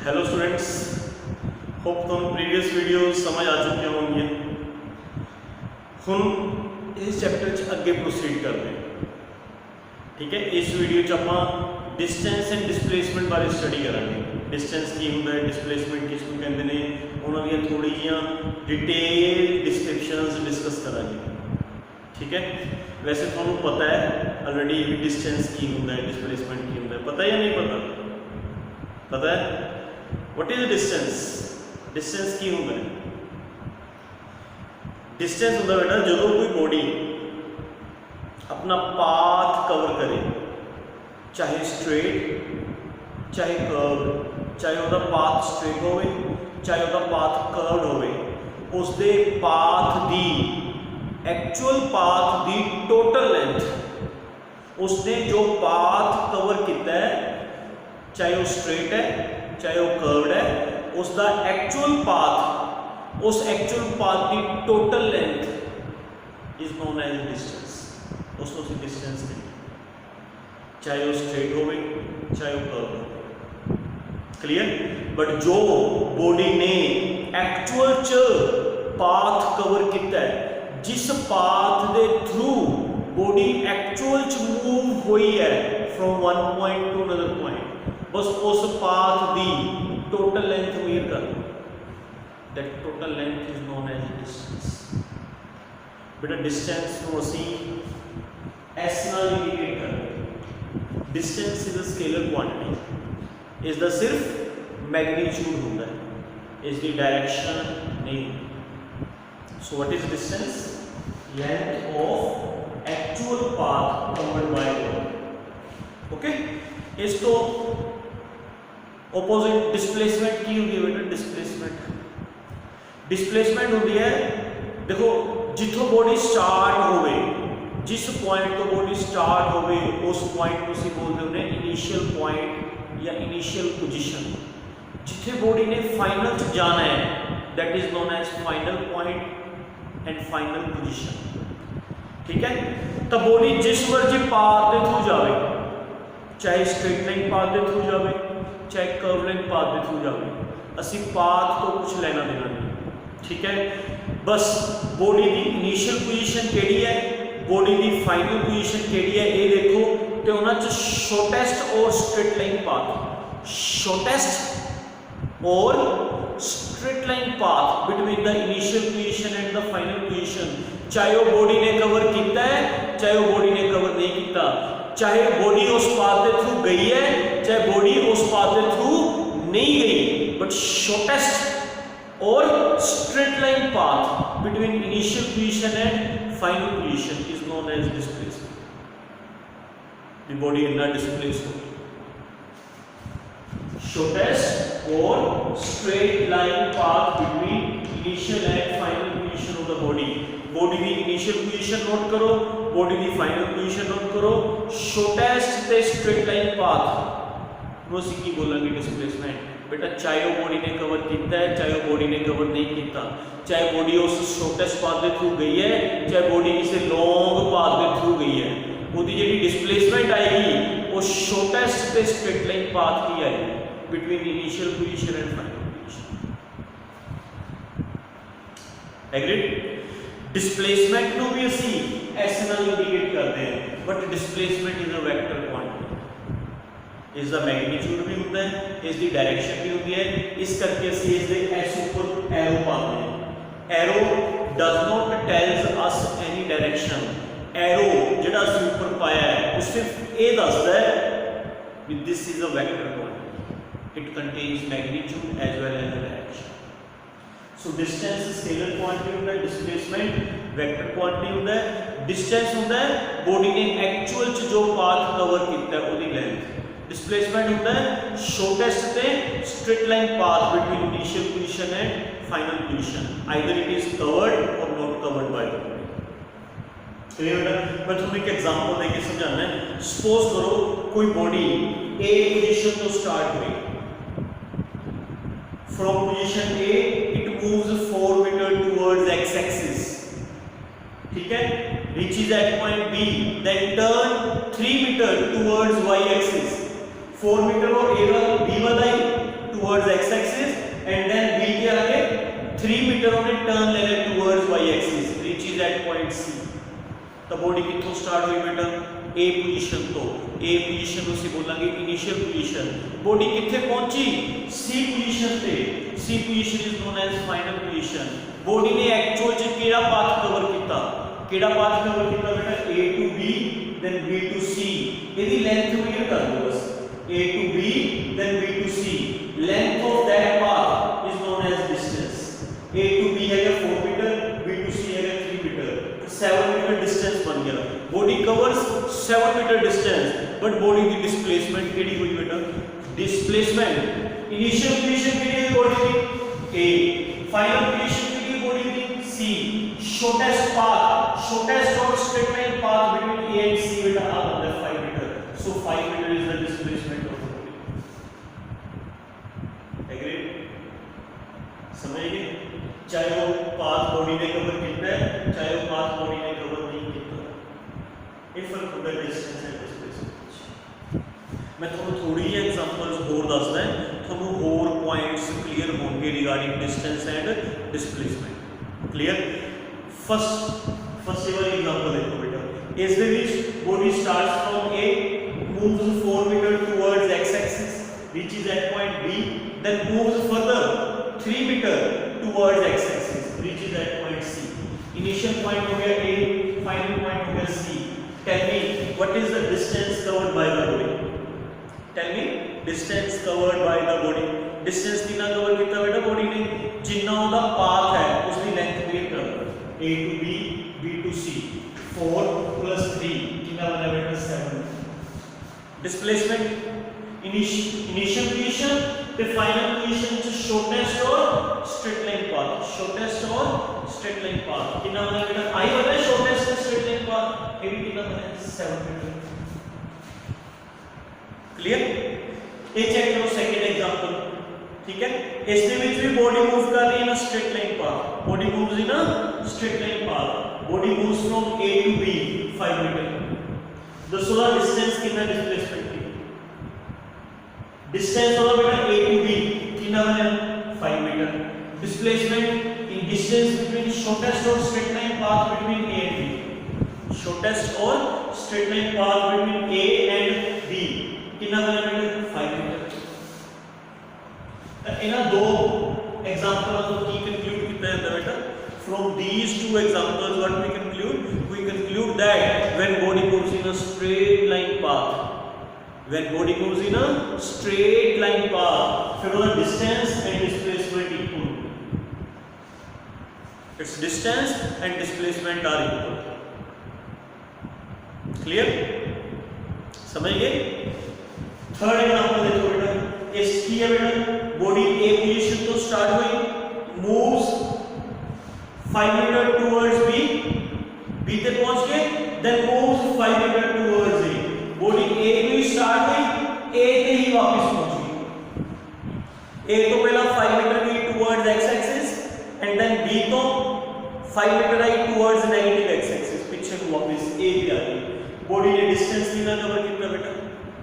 Hello students, hope तुम previous video समझ आ चुके होंगे। हम इस चैप्टर च अगे प्रोसीड करते हैं। ठीक है, इस वीडियो च आप डिस्टेंस एंड डिस्प्लेसमेंट बारे स्टडी करांगे। डिस्टेंस की होंदा है, डिस्प्लेसमेंट किसनूं कहंदे ने, उन्हां दी थोड़ी जिहियां डिटेल डिस्क्रिप्शनस डिस्कस करांगे। ठीक है, वैसे तुहानूं पता है ऑलरेडी डिस्टेंस की होंदा है, डिस्प्लेसमेंट की होंदा है, पता है या नहीं पता? पता है? What is the distance? Distance की होंदा है? डिस्टेंस होंदा बेटा जो कोई बॉडी अपना पाथ कवर करे, चाहे स्ट्रेट चाहे कर्व, चाहे उसका पाथ स्ट्रेट होवे चाहे उसका पाथ कर्व होवे, उसके पाथ दी एक्चुअल पाथ दी टोटल लेंथ, उसने जो पाथ कवर किया है, चाहे वो स्ट्रेट है चाहे वो कर्व्ड है, उसका एक्चुअल पाथ, उस एक्चुअल पाथ की total length is known as distance. उसको सी डिस्टेंस कहते हैं, चाहे वो स्ट्रेट हो चाहे वो कर्व हो। क्लियर? बट जो बॉडी ने एक्चुअल च पाथ कवर किया है, जिस पाथ के थ्रू बॉडी एक्चुअल च मूव हुई है from one point to another point, बस उस पाथ दी टोटल लेंथ मेजर कर लो। That total length is known as distance. बेटा डिस्टेंस को असी एस नाल इंडिकेट करते। Distance is a scalar quantity, इस दा सिर्फ मैग्नीट्यूड होता है, इस दी डायरेक्शन नहीं। So what is distance? Length of actual path covered by body. Okay, इस तो ऑपोजिट डिस्प्लेसमेंट की होती है बेटा। डिस्प्लेसमेंट होती है, देखो जिथों बॉडी स्टार्ट होवे, जिस पॉइंट तो बॉडी स्टार्ट होवे उस पॉइंट को सी बोलते हैं इनिशियल पॉइंट या इनिशियल पोजीशन। जिथे बॉडी ने फाइनल च जाना है that is known as final point and final position. ठीक है, तो बॉडी जिस मर्जी पाथ के थ्रू जावे, चाहे स्ट्रेट लाइन पाथ के थ्रू जावे चाहे कर्व लाइन पाथ के थ्रू जावे, असी पाथ तो कुछ लेना देना नहीं। ठीक है, बस बॉडी की इनिशियल पोजीशन केड़ी है, बॉडी की फाइनल पोजीशन केड़ी है, ये देखो तो उन्होंने शॉर्टेस्ट और स्ट्रेट लाइन पाथ, शॉर्टेस्ट और straight line path between the initial position and the final position, चाहे वो बॉडी ने कवर किया है चाहे वो बॉडी ने कवर नहीं किया, चाहे बॉडी उस पाथ के थ्रू गई है चाहे बॉडी उस पाथ के थ्रू नहीं गई, बट शॉर्टेस्ट और straight line path between initial position and final position is known as displacement. The body इतना डिस्प्लेस हो, शॉर्टेस्ट और straight line path between initial and final position of the body. Body की initial position note करो, body की final position note करो, shortest ते straight line path नो सी की बोलेंगे डिस्प्लेसमेंट। बेटा चाहे वो बॉडी ने कवर किया है चाहे वो बॉडी ने कवर नहीं किया, चाहे बॉडी उस शॉर्टेस्ट पाथ के थ्रू गई है चाहे बॉडी किसी लॉन्ग पाथ के थ्रू गई है, उसकी जी डिस्प्लेसमेंट आएगी वो शॉर्टेस्ट ते स्ट्रेट लाइन पाथ की आएगी between initial position and final position. Agreed? Displacement को भी असी एस नाल इंडिकेट करते हैं, but displacement is a vector quantity, इसका मैग्नीट्यूड भी होता है, इसकी डायरेक्शन भी होती है, इस करके असी इसके एस ऊपर एरो पाते हैं। Arrow does not tells us any direction, arrow जिहड़ा असी ऊपर पाया है वो सिर्फ ये दसदा है कि this is a vector quantity, it contains magnitude as well as direction. So distance scalar quantity होता है, डिस्प्लेसमेंट वेक्टर क्वांटिटी होता है। डिस्टेंस होता है बॉडी ने एक्चुअल च जो पाथ कवर किया है उसकी लेंथ, डिस्प्लेसमेंट होता है शॉर्टेस्ट ते straight line path between initial position and final position, either it is covered or not covered by the body. Clear है? मैं तुम्हें एक एग्जांपल देके समझाना है। सपोज करो कोई बॉडी ए पोजीशन तो स्टार्ट हुई, from position A it moves 4 meter towards X axis, ठीक है, reaches at point B, then turn 3 meter towards y axis, 4 meter और ए बी ਵਧਾਈ towards X axis and then B के आगे 3 meter ਉਹਨੇ turn ਲੈ ਲਿਆ towards Y axis reaches at point C. तो बॉडी कितों स्टार्ट हुई बेटा ए पोजीशन तो ए पोजीशन ਨੂੰ ਅਸੀਂ ਬੋਲਾਂਗੇ ਇਨੀਸ਼ੀਅਲ पोजीशन। बॉडी किथे पहुंची सी पोजीशन ਤੇ C position is known as final position. Body ने एक्चुअल च ਕਿਹੜਾ पाथ कवर ਕੀਤਾ ਕਿਹੜਾ पाथ कवर ਕੀਤਾ बेटा A to B then B to C. ਇਹਦੀ ਲੈਂਥ ਕਲੀਅਰ ਕਰ ਦਿਓ बस A to B then B to C, length of that path is known as distance। A to B है 4 metre, B to C है 3 metre, 7 meter distance बन गया। Body covers 7 meter distance but body की displacement केड़ी हुई बेटा displacement initial position केड़ी है बॉडी की A, फाइनल पोजीशन केड़ी है बॉडी की C। शॉर्टेस्ट और straight line path between A and C बेटा आ होता है 5 metre. So 5 meter is the displacement of the body। Agreed? समझ गए? चाहे वो पाथ बॉडी ने कवर किया है चाहे वो पाथ बॉडी ने कवर नहीं किया। ये फर्क होता है डिस्टेंस एंड डिस्प्लेसमेंट। मैं थोड़ा थोड़ी ही एग्जांपल्स और दसदा है थोड़ा और पॉइंट्स क्लियर होंगे regarding distance and displacement. Clear? First वाली एग्जांपल देखो बेटा इस दे विच body starts from A moves 4 meter towards x axis reaches at point B then moves further 3 meter towards x axis reaches at point C। initial point हो गया A final point हो गया C। tell me what is the distance covered by the body। tell me distance covered by the body। distance कितना cover किया बेटा body ने जिन्ना ਉਹਦਾ path है उसकी लेंथ क्लियर कर A to B B to C 4 plus 3 कितना बना बेटा 7। डिस्प्लेसमेंट इनिशियल पोजीशन पे फाइनल पोजीशन च शॉर्टेस्ट और स्ट्रेट लाइन पाथ कितना बना बेटा आई बना शॉर्टेस्ट और स्ट्रेट लाइन पाथ ये भी कितना बना 7 मीटर। क्लियर? ये चेक करो सेकंड एग्जांपल ठीक है। इसके ਵਿੱਚ भी बॉडी मूव कर रही है ना straight line path body moves in a straight line path body moves from A to B 5 meter. दोस्तों का डिस्टेंस कितना डिस्प्लेसमेंट की डिस्टेंस होगा बेटा A to B कितना बना 5 meter. Displacement in distance between shortest और straight line path between A and B shortest और straight line path between A and B कितना बना बेटा 5 मीटर। इन दो एग्जांपल को की कंक्लूड कितना है बेटा from these two examples what we conclude that when body moves in a straight line path फिर वो distance and displacement equal its distance and displacement are equal। clear? समझ गए? थर्ड एग्जांपल देखो बेटा इसकी है बेटा बॉडी A पोजीशन तो स्टार्ट हुई moves 5 meter towards B ते पहुंच गए then moves 5 meter towards A। Body A को स्टार्ट हुई A ते ही वापस पहुंच गई। A तो पहला 5 meter गई towards x axis and then B तो 5 meter आई towards negative x axis पीछे को वापस A पे आ गई। बॉडी ने डिस्टेंस कितना कवर किया बेटा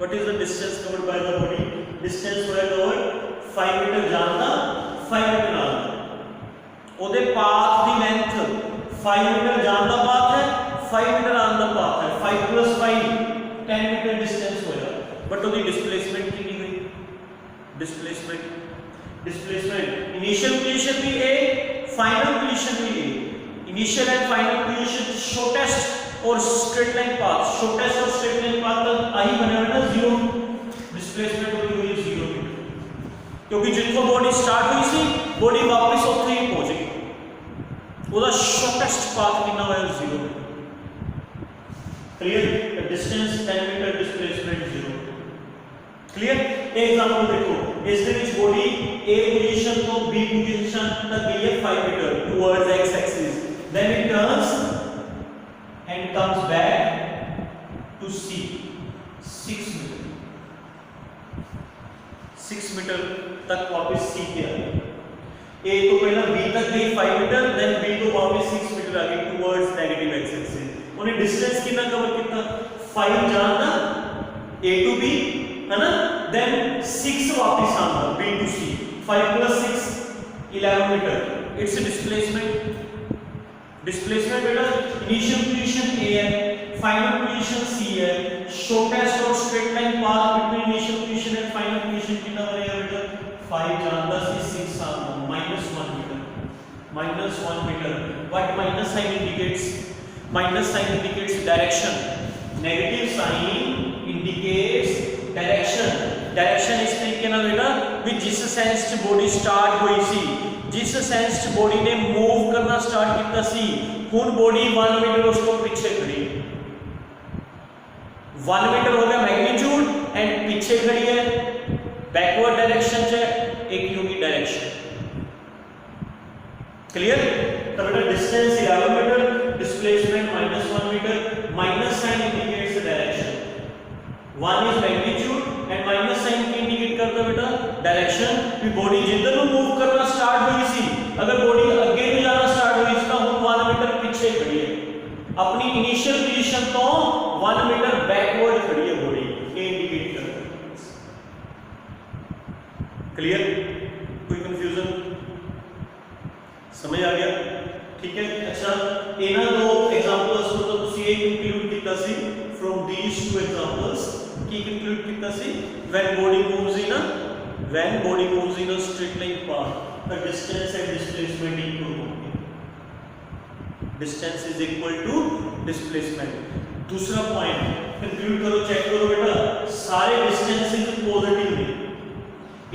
what is the distance covered by the body distance होया कवर 5 meter जाना 5 meter आना ਉਹਦੇ ਪਾਥ ਦੀ ਲੈਂਥ 5 ਮੀਟਰ ਜਾਣ ਦਾ ਪਾਥ ਹੈ 5 ਮੀਟਰ ਆਉਣ ਦਾ ਪਾਥ ਹੈ 5 + 5 10 ਮੀਟਰ ਡਿਸਟੈਂਸ ਹੋਇਆ ਬਟ ਉਹਦੀ ਡਿਸਪਲੇਸਮੈਂਟ ਕਿੰਨੀ ਹੋਈ डिस्प्लेसमेंट इनिशियल पोजीशन भी A फाइनल पोजीशन भी A। Initial and final position shortest और स्ट्रेट लाइन पाथ तक आई बने हुए ना 0 डिस्प्लेसमेंट होगी 0 क्योंकि जितों बॉडी स्टार्ट हुई सी बॉडी वापस ਉੱਥੇ ही पहुंच गई ਉਹਦਾ शॉर्टेस्ट पाथ कितना होया 0। Clear? Distance 10 meter displacement 0। Clear? एक एग्जांपल देखो इस दे विच बॉडी A पोजीशन तो B पोजीशन तक गई है 5 meter towards x axis then it turns and comes back to C 6 meter तक वापस C पे आ गई। A तो पहला B तक गई 5 मीटर देन B तो वापस 6 मीटर आ गई टुवर्ड्स नेगेटिव x एक्सिस। उन्हें डिस्टेंस कितना कवर कितना 5 जाना A to B है ना, देन 6 वापस आना B to C, 5 plus 6 11 meter, it's displacement. Displacement बेटा इनिशियल पोजीशन A है, फाइनल पोजीशन C है, शॉर्टेस्ट और straight line path between initial position and final position कितना बनेगा बेटा 5 जानता से 6 आना -1 meter, -1 meter. What minus sign indicates? Minus sign indicates direction, negative sign indicates direction. Direction इस तरीके ना बेटा भी जिस सेंस च बॉडी स्टार्ट हुई सी, जिस सेंस च बॉडी ने मूव करना स्टार्ट किया सी, हुन बॉडी 1 मीटर उसको पीछे खड़ी, 1 मीटर हो गया मैग्नीट्यूड एंड पीछे खड़ी है बैकवर्ड डायरेक्शन च, एक होगी डायरेक्शन। क्लियर? तो बेटा distance 11 meter, displacement -1 meter, minus sign indicates direction, 1 is magnitude and minus sign की इंडिकेट करता बेटा डायरेक्शन। भी बॉडी जिधर नु मूव करना स्टार्ट हुई सी, अगर बॉडी आगे भी जाना स्टार्ट हुई इसका हुन 1 मीटर पीछे खड़ी है, अपनी इनिशियल पोजीशन तो 1 मीटर बैकवर्ड खड़ी है बॉडी, ये इंडिकेट करता है। क्लियर? कोई कंफ्यूजन? समझ आ गया? ठीक है। अच्छा इना दो एग्जांपल्स को तो तुसी ये इंक्लूड कीता सी फ्रॉम दीस टू एग्जांपल्स की इंक्लूड कीता सी when body moves in a straight line path the distance and displacement equal होंगे, distance is equal to displacement. दूसरा पॉइंट कंक्लूड करो, चेक करो बेटा सारे distance is positive,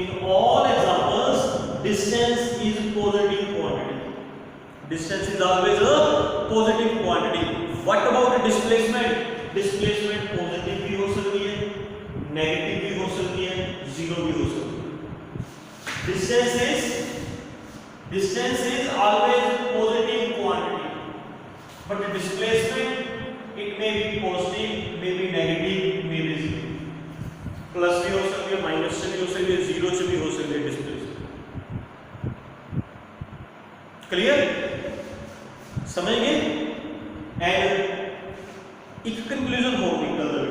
in all examples distance is positive quantity, distance is always a positive quantity. What about displacement? Displacement positive भी हो सकती है, negative भी हो सकती है, zero भी हो सकती है। Distance is always positive quantity, but displacement it may be positive, may be negative, may be zero. Plus भी हो सकती है, माइनस से भी हो सकती है, जीरो से भी हो सकती है डिस्प्लेसमेंट। क्लियर? समझ गए? एंड एक कंक्लूजन हो निकलता है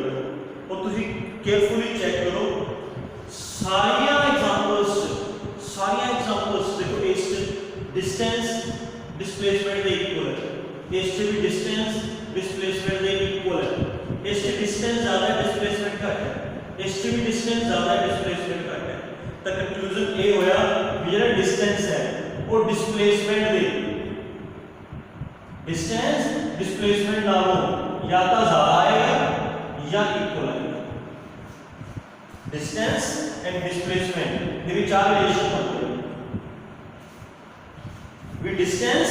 और तुसी केयरफुली चेक करो सारिया एग्जांपल्स देखो इस डिस्टेंस डिस्प्लेसमेंट दे इक्वल है, इस भी डिस्टेंस डिस्प्लेसमेंट दे इक्वल है, इस डिस्टेंस ज्यादा है डिस्प्लेसमेंट घट है, इस भी डिस्टेंस ज्यादा है डिस्प्लेसमेंट घट है। तो कंक्लूजन ये होया कि जो डिस्टेंस है वो डिस्प्लेसमेंट दे डिस्टेंस डिस्प्लेसमेंट नालों या तो ज्यादा आएगा या इक्वल आएगा। डिस्टेंस एंड डिस्प्लेसमेंट ये चार रिलेशन बनते हैं। वी डिस्टेंस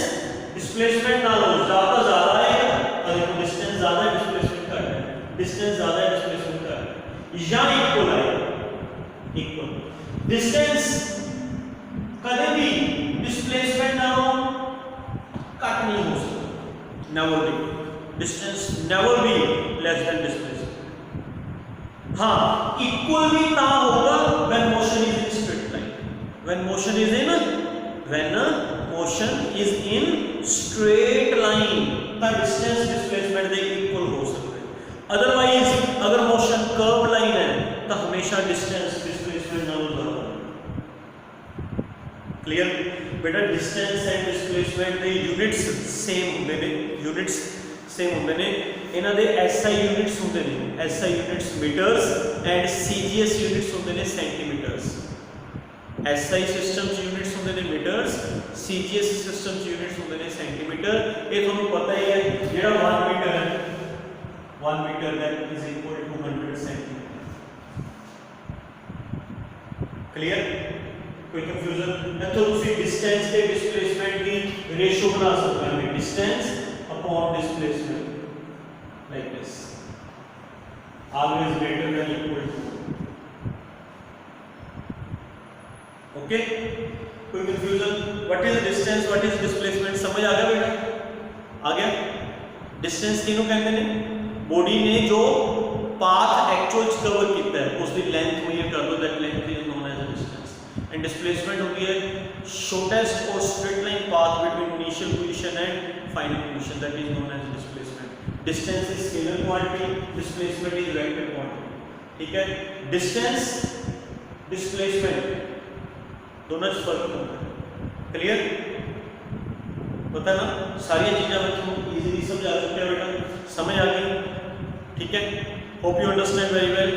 डिस्प्लेसमेंट नालों ज्यादा आएगा, अगर डिस्टेंस ज्यादा है डिस्प्लेसमेंट कम है, डिस्टेंस ज्यादा है डिस्प्लेसमेंट कम है, या इक्वल आएगा, इक्वल। डिस्टेंस कभी भी डिस्प्लेसमेंट नालों कट नहीं हो सकता, never be, distance never be less than displacement। हाँ equal भी ना होगा when motion is in straight line, when motion is in straight line तब distance displacement दे equal हो सकते हैं। otherwise अगर motion curved line है तो हमेशा distance displacement ना होगा। क्लियर बेटा? डिस्टेंस एंड डिस्प्लेसमेंट ਦੇ यूनिट्स सेम ਹੁੰਦੇ ਨੇ, यूनिट्स सेम ਹੁੰਦੇ ਨੇ, ਇਹਨਾਂ ਦੇ SI यूनिट्स ਹੁੰਦੇ ਨੇ, SI units meters and CGS units ਹੁੰਦੇ ਨੇ सेंटीमीटर्स। SI सिस्टम्स यूनिट्स ਹੁੰਦੇ ਨੇ मीटर्स, CGS सिस्टम्स यूनिट्स ਹੁੰਦੇ ਨੇ सेंटीमीटर। ਇਹ ਤੁਹਾਨੂੰ पता ही है ਜਿਹੜਾ 1 मीटर है 1 meter that is equal to 100 centimeter. Clear? कोई कंफ्यूजन? तो उसी डिस्टेंस के डिस्प्लेसमेंट की रेशियो बना सकते हैं, distance upon displacement like this, always greater than equal to. Okay? कोई confusion? What is distance, what is displacement? समझ आ गया बेटा? आ गया? डिस्टेंस किनु कहते हैं? बॉडी ने जो पाथ एक्चुअल कवर किया है उसकी लेंथ मेजर कर दो, that length is known as a distance. And displacement होती है शॉर्टेस्ट और straight line path between initial position and final position, that is known as displacement. Distance is scalar quantity, displacement is vector quantity. ठीक है। Distance, displacement दोनों च फर्क होता है। क्लियर? पता ना, सारी चीज़ें बच्चों इजीली समझा सकते हैं बेटा, समझ आ गई? ठीक है। Hope you understand very well.